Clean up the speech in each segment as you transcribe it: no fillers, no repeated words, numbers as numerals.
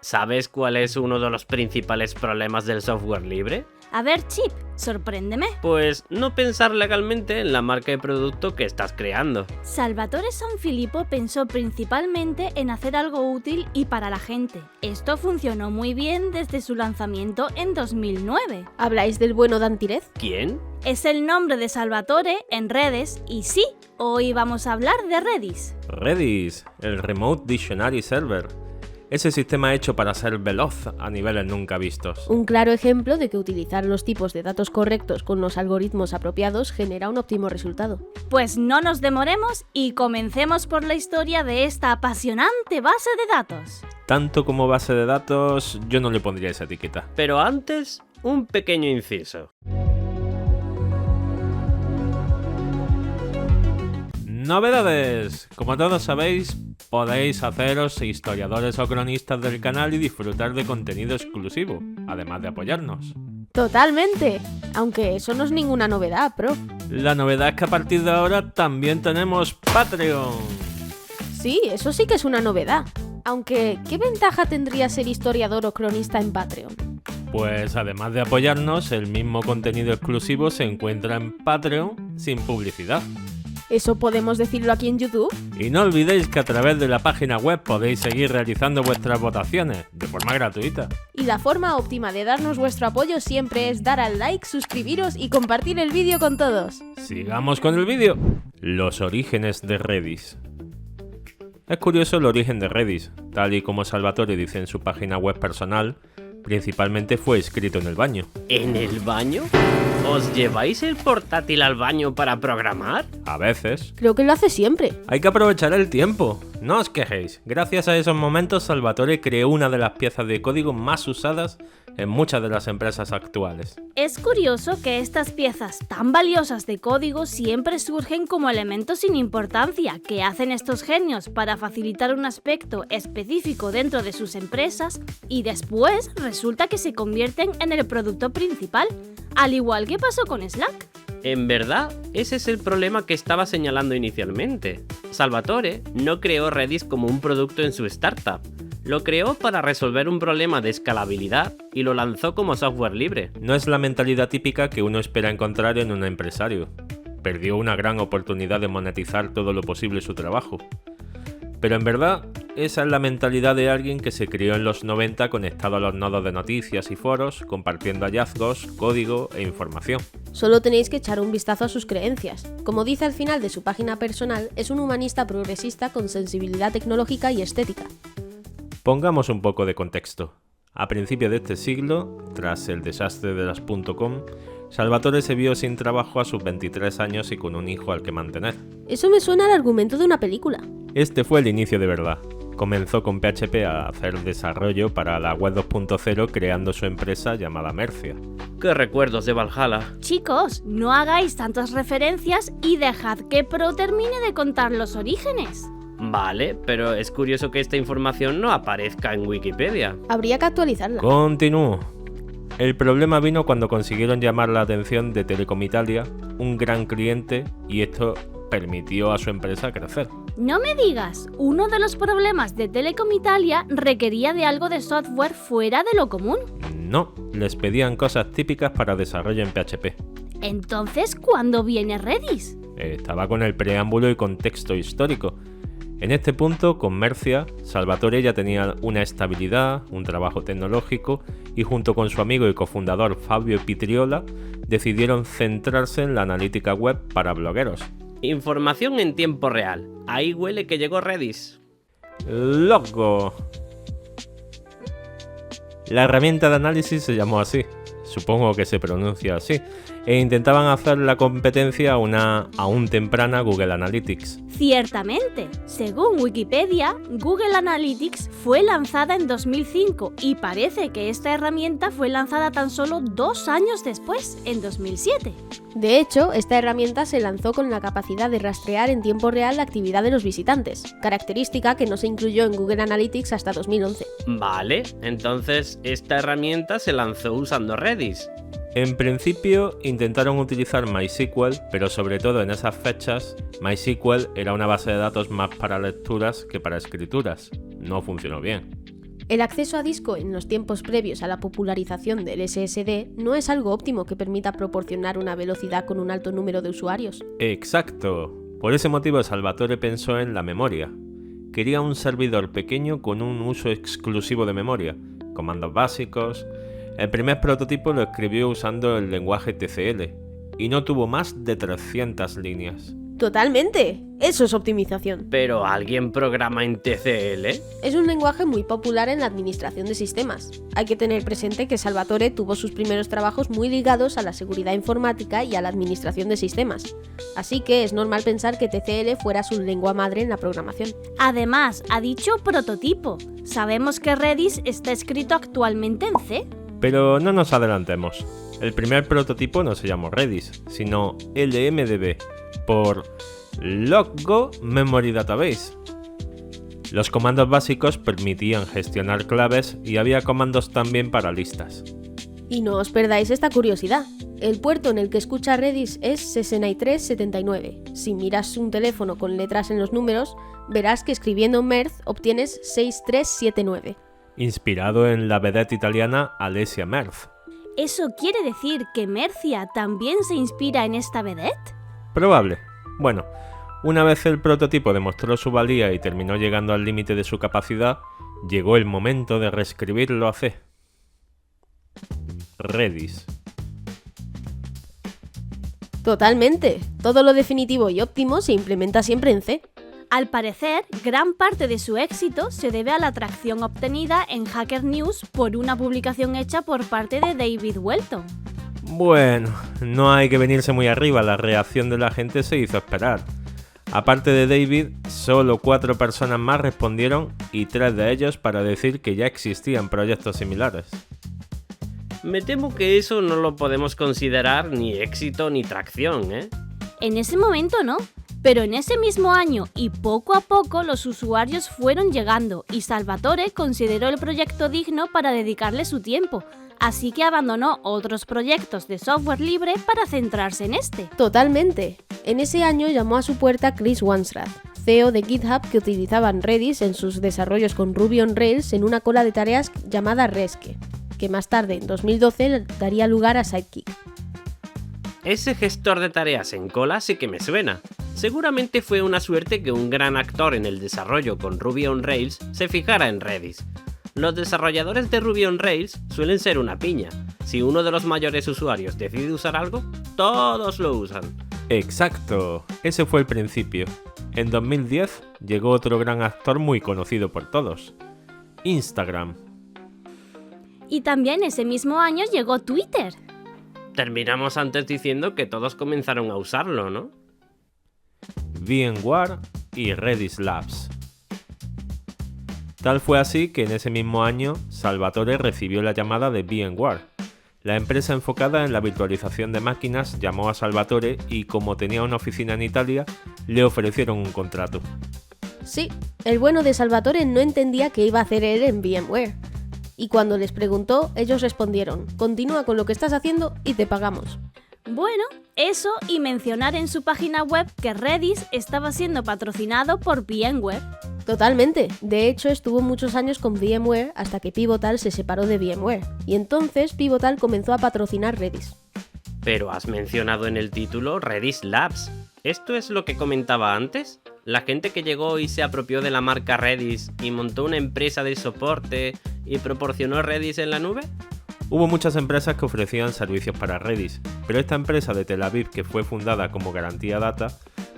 ¿Sabes cuál es uno de los principales problemas del software libre? A ver, Chip, sorpréndeme. Pues no pensar legalmente en la marca de producto que estás creando. Salvatore Sanfilippo pensó principalmente en hacer algo útil y para la gente. Esto funcionó muy bien desde su lanzamiento en 2009. ¿Habláis del bueno Dantirez? ¿Quién? Es el nombre de Salvatore en redes y sí, hoy vamos a hablar de Redis. Redis, el Remote Dictionary Server. Ese sistema hecho para ser veloz a niveles nunca vistos. Un claro ejemplo de que utilizar los tipos de datos correctos con los algoritmos apropiados genera un óptimo resultado. Pues no nos demoremos y comencemos por la historia de esta apasionante base de datos. Tanto como base de datos, yo no le pondría esa etiqueta. Pero antes, un pequeño inciso. ¡Novedades! Como todos sabéis, podéis haceros historiadores o cronistas del canal y disfrutar de contenido exclusivo, además de apoyarnos. ¡Totalmente! Aunque eso no es ninguna novedad, Pro. La novedad es que a partir de ahora también tenemos Patreon. Sí, eso sí que es una novedad. Aunque, ¿qué ventaja tendría ser historiador o cronista en Patreon? Pues además de apoyarnos, el mismo contenido exclusivo se encuentra en Patreon sin publicidad. ¿Eso podemos decirlo aquí en YouTube? Y no olvidéis que a través de la página web podéis seguir realizando vuestras votaciones de forma gratuita. Y la forma óptima de darnos vuestro apoyo siempre es dar al like, suscribiros y compartir el vídeo con todos. Sigamos con el vídeo. Los orígenes de Redis. Es curioso el origen de Redis, tal y como Salvatore dice en su página web personal, principalmente fue escrito en el baño. ¿En el baño? ¿Os lleváis el portátil al baño para programar? A veces. Creo que lo hace siempre. Hay que aprovechar el tiempo. No os quejéis. Gracias a esos momentos, Salvatore creó una de las piezas de código más usadas en muchas de las empresas actuales. Es curioso que estas piezas tan valiosas de código siempre surgen como elementos sin importancia que hacen estos genios para facilitar un aspecto específico dentro de sus empresas y después resulta que se convierten en el producto principal, al igual que pasó con Slack. En verdad, ese es el problema que estaba señalando inicialmente. Salvatore no creó Redis como un producto en su startup. Lo creó para resolver un problema de escalabilidad y lo lanzó como software libre. No es la mentalidad típica que uno espera encontrar en un empresario. Perdió una gran oportunidad de monetizar todo lo posible su trabajo. Pero en verdad, esa es la mentalidad de alguien que se crió en los 90 conectado a los nodos de noticias y foros, compartiendo hallazgos, código e información. Solo tenéis que echar un vistazo a sus creencias. Como dice al final de su página personal, es un humanista progresista con sensibilidad tecnológica y estética. Pongamos un poco de contexto. A principios de este siglo, tras el desastre de las .com, Salvatore se vio sin trabajo a sus 23 años y con un hijo al que mantener. Eso me suena al argumento de una película. Este fue el inicio de verdad. Comenzó con PHP a hacer desarrollo para la web 2.0 creando su empresa llamada Mercia. ¡Qué recuerdos de Valhalla! Chicos, no hagáis tantas referencias y dejad que Pro termine de contar los orígenes. Vale, pero es curioso que esta información no aparezca en Wikipedia. Habría que actualizarla. Continúo. El problema vino cuando consiguieron llamar la atención de Telecom Italia, un gran cliente, y esto permitió a su empresa crecer. No me digas, uno de los problemas de Telecom Italia requería de algo de software fuera de lo común. No, les pedían cosas típicas para desarrollo en PHP. Entonces, ¿cuándo viene Redis? Estaba con el preámbulo y contexto histórico. En este punto, con Mercia, Salvatore ya tenía una estabilidad, un trabajo tecnológico y junto con su amigo y cofundador Fabio Pitriola, decidieron centrarse en la analítica web para blogueros. Información en tiempo real. Ahí huele que llegó Redis. ¡Loco! La herramienta de análisis se llamó así, supongo que se pronuncia así, e intentaban hacer la competencia a una aún temprana Google Analytics. Ciertamente, según Wikipedia, Google Analytics fue lanzada en 2005 y parece que esta herramienta fue lanzada tan solo 2 años después, en 2007. De hecho, esta herramienta se lanzó con la capacidad de rastrear en tiempo real la actividad de los visitantes, característica que no se incluyó en Google Analytics hasta 2011. Vale, entonces esta herramienta se lanzó usando Redis. En principio intentaron utilizar MySQL, pero sobre todo en esas fechas, MySQL era una base de datos más para lecturas que para escrituras. No funcionó bien. El acceso a disco en los tiempos previos a la popularización del SSD no es algo óptimo que permita proporcionar una velocidad con un alto número de usuarios. Exacto. Por ese motivo Salvatore pensó en la memoria. Quería un servidor pequeño con un uso exclusivo de memoria, comandos básicos. El primer prototipo lo escribió usando el lenguaje TCL y no tuvo más de 300 líneas. ¡Totalmente! Eso es optimización. ¿Pero alguien programa en TCL? Es un lenguaje muy popular en la administración de sistemas. Hay que tener presente que Salvatore tuvo sus primeros trabajos muy ligados a la seguridad informática y a la administración de sistemas. Así que es normal pensar que TCL fuera su lengua madre en la programación. Además, ha dicho prototipo. Sabemos que Redis está escrito actualmente en C. Pero no nos adelantemos. El primer prototipo no se llamó Redis, sino LMDB, por Logo Memory Database. Los comandos básicos permitían gestionar claves y había comandos también para listas. Y no os perdáis esta curiosidad. El puerto en el que escucha Redis es 6379. Si miras un teléfono con letras en los números, verás que escribiendo Merz obtienes 6379. Inspirado en la vedette italiana Alessia Merz. ¿Eso quiere decir que Mercia también se inspira en esta vedette? Probable. Bueno, una vez el prototipo demostró su valía y terminó llegando al límite de su capacidad, llegó el momento de reescribirlo a C. Redis. Totalmente. Todo lo definitivo y óptimo se implementa siempre en C. Al parecer, gran parte de su éxito se debe a la atracción obtenida en Hacker News por una publicación hecha por parte de David Welton. Bueno, no hay que venirse muy arriba, la reacción de la gente se hizo esperar. Aparte de David, solo 4 personas más respondieron y 3 de ellos para decir que ya existían proyectos similares. Me temo que eso no lo podemos considerar ni éxito ni tracción, ¿eh? En ese momento no, pero en ese mismo año y poco a poco los usuarios fueron llegando y Salvatore consideró el proyecto digno para dedicarle su tiempo, así que abandonó otros proyectos de software libre para centrarse en este. Totalmente. En ese año llamó a su puerta Chris Wansrath, CEO de GitHub, que utilizaban Redis en sus desarrollos con Ruby on Rails en una cola de tareas llamada Resque, que más tarde, en 2012, daría lugar a Sidekick. Ese gestor de tareas en cola sí que me suena. Seguramente fue una suerte que un gran actor en el desarrollo con Ruby on Rails se fijara en Redis. Los desarrolladores de Ruby on Rails suelen ser una piña. Si uno de los mayores usuarios decide usar algo, todos lo usan. Exacto, ese fue el principio. En 2010 llegó otro gran actor muy conocido por todos, Instagram. Y también ese mismo año llegó Twitter. Terminamos antes diciendo que todos comenzaron a usarlo, ¿no? VMware y Redis Labs. Tal fue así que en ese mismo año Salvatore recibió la llamada de VMware. La empresa enfocada en la virtualización de máquinas llamó a Salvatore y, como tenía una oficina en Italia, le ofrecieron un contrato. Sí, el bueno de Salvatore no entendía qué iba a hacer él en VMware. Y cuando les preguntó, ellos respondieron: continúa con lo que estás haciendo y te pagamos. Bueno, eso y mencionar en su página web que Redis estaba siendo patrocinado por VMware. Totalmente. De hecho, estuvo muchos años con VMware hasta que Pivotal se separó de VMware. Y entonces Pivotal comenzó a patrocinar Redis. Pero has mencionado en el título Redis Labs. ¿Esto es lo que comentaba antes? ¿La gente que llegó y se apropió de la marca Redis y montó una empresa de soporte y proporcionó Redis en la nube? Hubo muchas empresas que ofrecían servicios para Redis, pero esta empresa de Tel Aviv, que fue fundada como Garantía Data,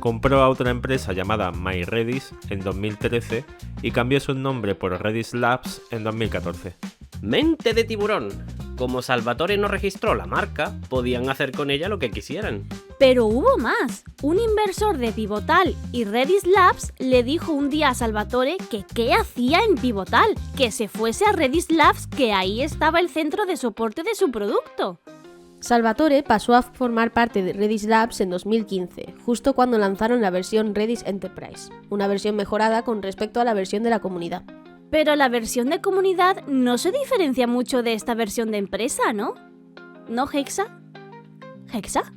compró a otra empresa llamada MyRedis en 2013 y cambió su nombre por Redis Labs en 2014. ¡Mente de tiburón! Como Salvatore no registró la marca, podían hacer con ella lo que quisieran. Pero hubo más. Un inversor de Pivotal y Redis Labs le dijo un día a Salvatore que qué hacía en Pivotal, que se fuese a Redis Labs, que ahí estaba el centro de soporte de su producto. Salvatore pasó a formar parte de Redis Labs en 2015, justo cuando lanzaron la versión Redis Enterprise, una versión mejorada con respecto a la versión de la comunidad. Pero la versión de comunidad no se diferencia mucho de esta versión de empresa, ¿no? ¿No, Hexa? ¿Hexa?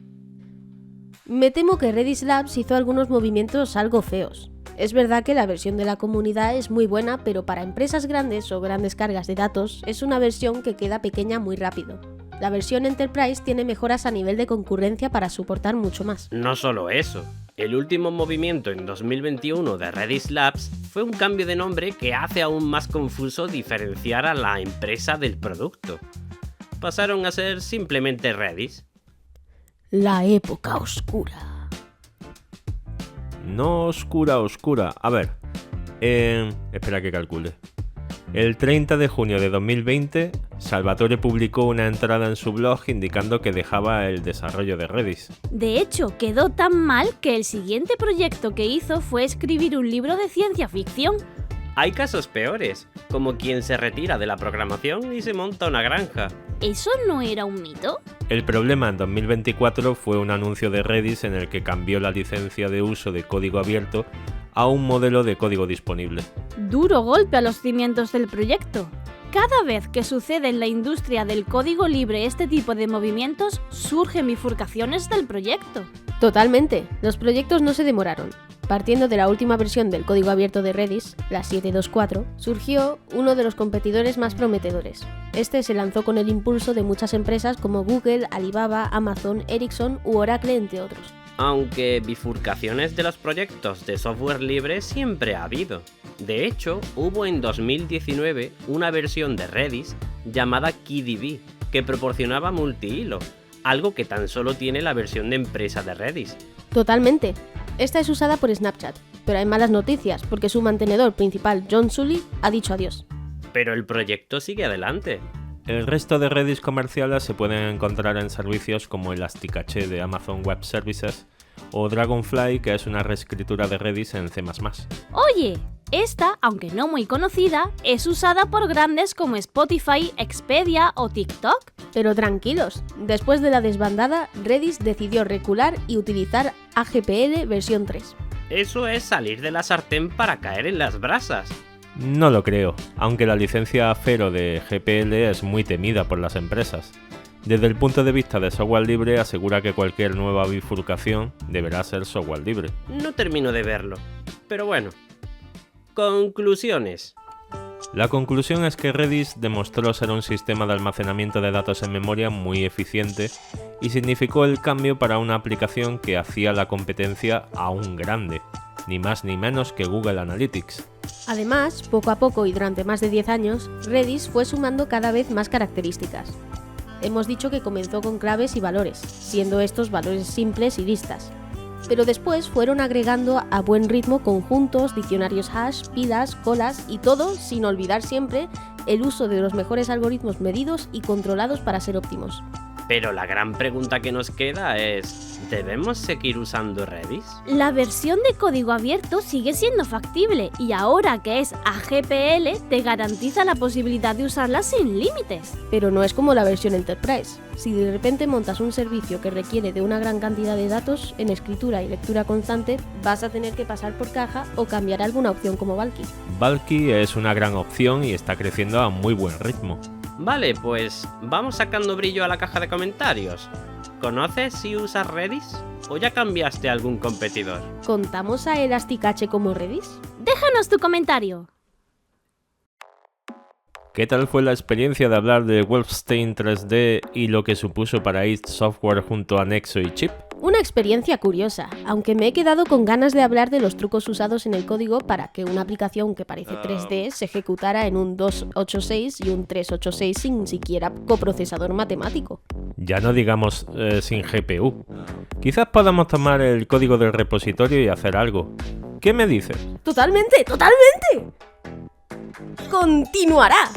Me temo que Redis Labs hizo algunos movimientos algo feos. Es verdad que la versión de la comunidad es muy buena, pero para empresas grandes o grandes cargas de datos es una versión que queda pequeña muy rápido. La versión Enterprise tiene mejoras a nivel de concurrencia para soportar mucho más. No solo eso, el último movimiento en 2021 de Redis Labs fue un cambio de nombre que hace aún más confuso diferenciar a la empresa del producto. Pasaron a ser simplemente Redis. La época oscura. No oscura. A ver, espera que calcule. El 30 de junio de 2020, Salvatore publicó una entrada en su blog indicando que dejaba el desarrollo de Redis. De hecho, quedó tan mal que el siguiente proyecto que hizo fue escribir un libro de ciencia ficción. Hay casos peores, como quien se retira de la programación y se monta una granja. ¿Eso no era un mito? El problema en 2024 fue un anuncio de Redis en el que cambió la licencia de uso de código abierto a un modelo de código disponible. Duro golpe a los cimientos del proyecto. Cada vez que sucede en la industria del código libre este tipo de movimientos, surgen bifurcaciones del proyecto. Totalmente, los proyectos no se demoraron. Partiendo de la última versión del código abierto de Redis, la 7.2.4, surgió uno de los competidores más prometedores. Este se lanzó con el impulso de muchas empresas como Google, Alibaba, Amazon, Ericsson u Oracle, entre otros. Aunque bifurcaciones de los proyectos de software libre siempre ha habido. De hecho, hubo en 2019 una versión de Redis llamada KeyDB, que proporcionaba multihilo, algo que tan solo tiene la versión de empresa de Redis. Totalmente. Esta es usada por Snapchat, pero hay malas noticias porque su mantenedor principal, John Sully, ha dicho adiós. Pero el proyecto sigue adelante. El resto de Redis comerciales se pueden encontrar en servicios como Elasticache de Amazon Web Services o Dragonfly, que es una reescritura de Redis en C++. Oye, esta, aunque no muy conocida, es usada por grandes como Spotify, Expedia o TikTok. Pero tranquilos, después de la desbandada, Redis decidió recular y utilizar AGPL versión 3. Eso es salir de la sartén para caer en las brasas. No lo creo, aunque la licencia Fero de GPL es muy temida por las empresas. Desde el punto de vista de software libre, asegura que cualquier nueva bifurcación deberá ser software libre. No termino de verlo, pero bueno. Conclusiones. La conclusión es que Redis demostró ser un sistema de almacenamiento de datos en memoria muy eficiente y significó el cambio para una aplicación que hacía la competencia aún grande, ni más ni menos que Google Analytics. Además, poco a poco y durante más de 10 años, Redis fue sumando cada vez más características. Hemos dicho que comenzó con claves y valores, siendo estos valores simples y listas. Pero después fueron agregando a buen ritmo conjuntos, diccionarios hash, pilas, colas y todo sin olvidar siempre el uso de los mejores algoritmos medidos y controlados para ser óptimos. Pero la gran pregunta que nos queda es, ¿debemos seguir usando Redis? La versión de código abierto sigue siendo factible y ahora que es AGPL te garantiza la posibilidad de usarla sin límites. Pero no es como la versión Enterprise. Si de repente montas un servicio que requiere de una gran cantidad de datos en escritura y lectura constante, vas a tener que pasar por caja o cambiar alguna opción como Bulky. Bulky es una gran opción y está creciendo a muy buen ritmo. Vale, pues vamos sacando brillo a la caja de comentarios. ¿Conoces si usas Redis? ¿O ya cambiaste a algún competidor? ¿Contamos a Elasticache como Redis? Déjanos tu comentario. ¿Qué tal fue la experiencia de hablar de Wolfenstein 3D y lo que supuso para id Software junto a Nexo y Chip? Una experiencia curiosa, aunque me he quedado con ganas de hablar de los trucos usados en el código para que una aplicación que parece 3D se ejecutara en un 286 y un 386 sin siquiera coprocesador matemático. Ya no digamos sin GPU. Quizás podamos tomar el código del repositorio y hacer algo. ¿Qué me dices? ¡Totalmente! ¡Totalmente! ¡Continuará!